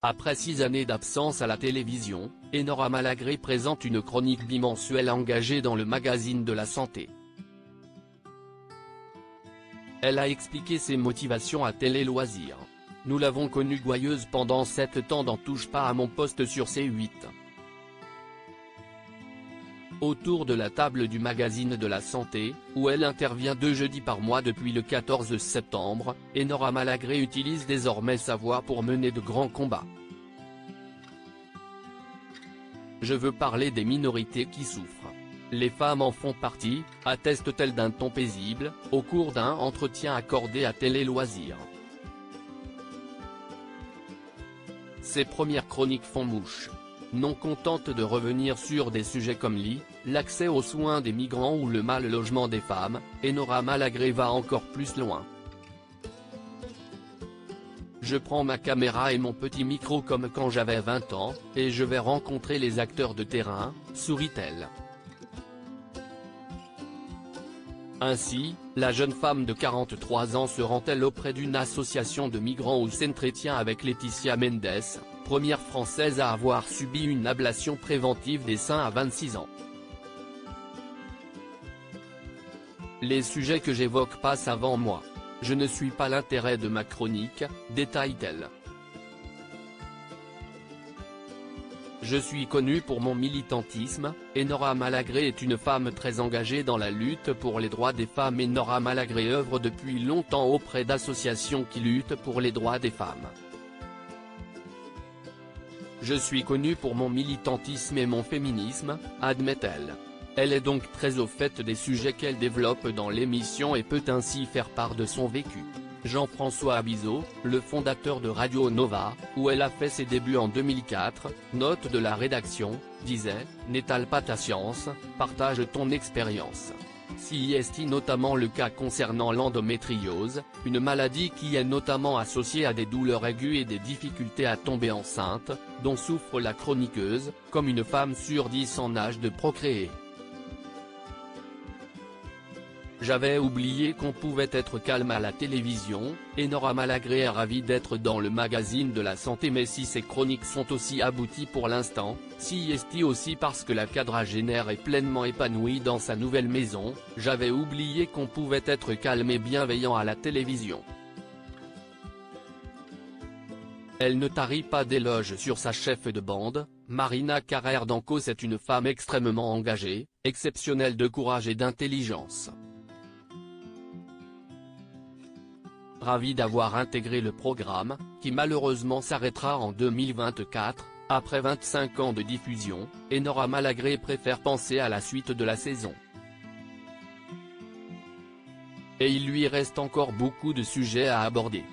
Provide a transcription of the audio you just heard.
Après 6 années d'absence à la télévision, Enora Malagré présente une chronique bimensuelle engagée dans le magazine de la santé. Elle a expliqué ses motivations à Télé Loisirs. Nous l'avons connue gouailleuse pendant 7 ans dans Touche pas à mon poste sur C8. Autour de la table du magazine de la santé, où elle intervient 2 jeudis par mois depuis le 14 septembre, Enora Malagré utilise désormais sa voix pour mener de grands combats. Je veux parler des minorités qui souffrent. Les femmes en font partie, atteste-t-elle d'un ton paisible, au cours d'un entretien accordé à Télé Loisirs. Ses premières chroniques font mouche. Non contente de revenir sur des sujets comme l'accès aux soins des migrants ou le mal logement des femmes, Enora Malagré va encore plus loin. Je prends ma caméra et mon petit micro comme quand j'avais 20 ans, et je vais rencontrer les acteurs de terrain, sourit-elle. Ainsi, la jeune femme de 43 ans se rend-elle auprès d'une association de migrants où s'entretient avec Laetitia Mendes, première française à avoir subi une ablation préventive des seins à 26 ans. Les sujets que j'évoque passent avant moi. Je ne suis pas l'intérêt de ma chronique, détaille-t-elle. Je suis connue pour mon militantisme. Enora Malagré est une femme très engagée dans la lutte pour les droits des femmes. Enora Malagré œuvre depuis longtemps auprès d'associations qui luttent pour les droits des femmes. Je suis connue pour mon militantisme et mon féminisme, admet-elle. Elle est donc très au fait des sujets qu'elle développe dans l'émission et peut ainsi faire part de son vécu. Jean-François Abizot, le fondateur de Radio Nova, où elle a fait ses débuts en 2004, note de la rédaction, disait « N'étale pas ta science, partage ton expérience ». Si est notamment le cas concernant l'endométriose, une maladie qui est notamment associée à des douleurs aiguës et des difficultés à tomber enceinte, dont souffre la chroniqueuse, comme une femme sur 10 en âge de procréer. J'avais oublié qu'on pouvait être calme à la télévision. Enora Malagré est ravie d'être dans le magazine de la santé, mais si ses chroniques sont aussi abouties pour l'instant, si est aussi parce que la quadragénaire est pleinement épanouie dans sa nouvelle maison. J'avais oublié qu'on pouvait être calme et bienveillant à la télévision. Elle ne tarit pas d'éloges sur sa chef de bande, Marina Carrère d'Ancos est une femme extrêmement engagée, exceptionnelle de courage et d'intelligence. Ravie d'avoir intégré le programme, qui malheureusement s'arrêtera en 2024, après 25 ans de diffusion, Enora Malagré préfère penser à la suite de la saison. Et il lui reste encore beaucoup de sujets à aborder.